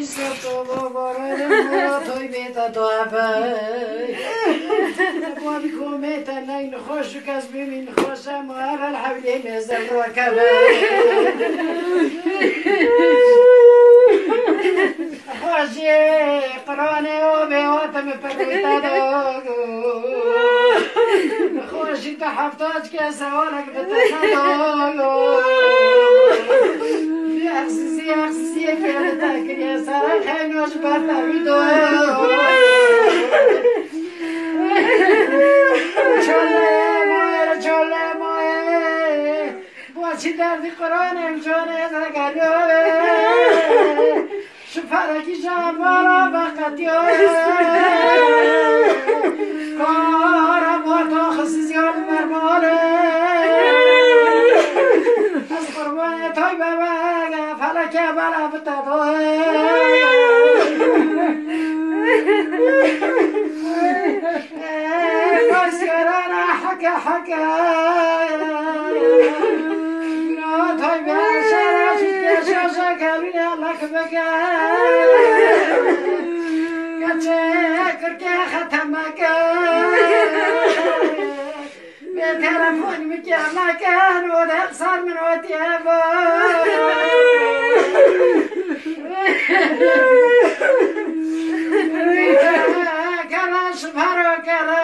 سرتو باران مرا توی بیتا تو افای بابی کومیتا نین خوش کس ببین خوشم و اول حولی نزل رکبه خوشی قرآنه و بیواتم پرویتا دو خوشی تا هفتاد که سوالک بتخدو اخسیسی که تکریه سر خینوش برتویدو چله مایه با چی دردی قرآنم چونه زگریوه شفرکی جنبارا بقتیوه کارا بارتو خسیزیان مرماله از قربان توی ببگه فلکه بلا بتدوه کسیرانا حکه حکه توی بشرا شد شاشا کبینه لک بگه کچه کرکه ختمکه به تلفن میکردن و ده سر من و تیبا کلاش برو کلا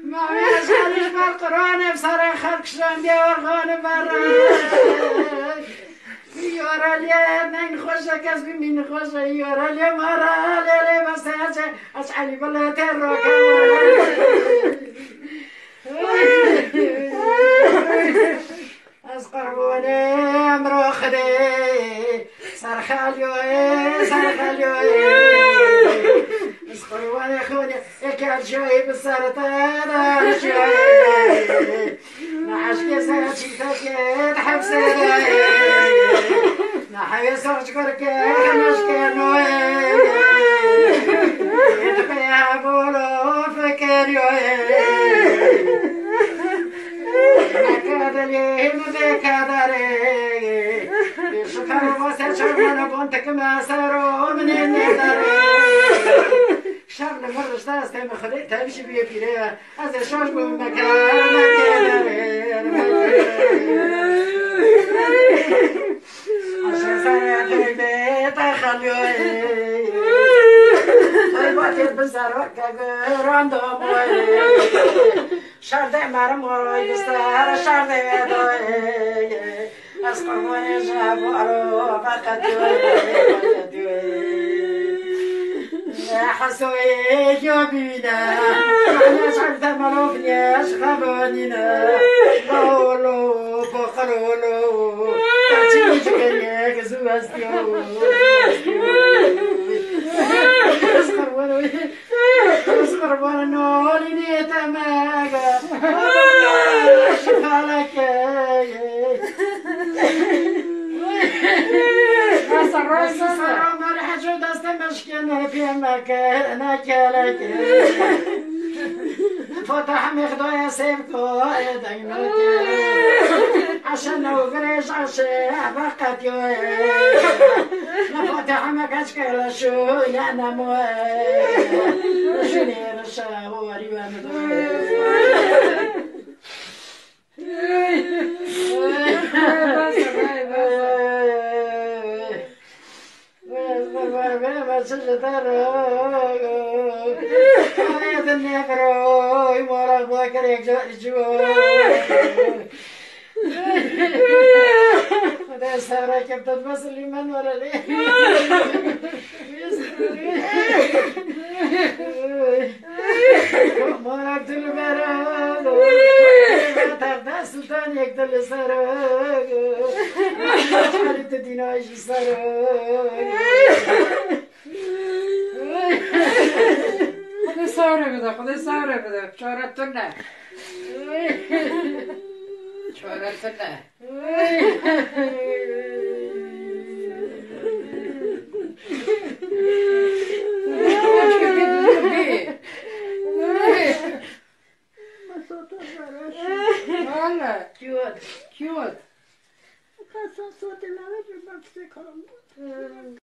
مامیش خلیش بر قرآن سر خلق شدن دیارخان برای یارالیه نین خوشه کس بمین خوشه یارالیه مارا لیلی بسته از علی بلا تر رو از قربان امرو خده سرخالیوه از قربان خونه اکل جایی بسرطه دار جایی نعشق سر چیتا که تحبسه نحوی سرچ کرکه خمش کنوه يتبع بولو فكريوه نكادلي مذكادري بشكر وسر شرمنا بنتك ما سروا من النظري شرم مرش دست مخلي تمشي بيبيري از شاش بمكان عشان سنة البيت خليوه طيبات بزرق راندوم شرده مرم وراي بستر شرده دوي از قربان جوارو فقط حسوي جوبينا انا شرط مروف ليش خبانينا لولو بخلولو تاجي جيك زواستيو اسقر وانا نولي تماغا شفالك سرام الحجو دست مشكلة في مكان كلك فتح مخدوية سيبكو دينك عشان نوغريش عشان فقط يوه نفتح مكاشكلا شو ينمو شنير الشاوري ومدوه كيف تتبصر لي من ورا لي ما اقتل براغ ما تغدا سلطان يقتل سراغ ما تدينا ايش سراغ خدا ساره بده چهارتون نه چهارتون نه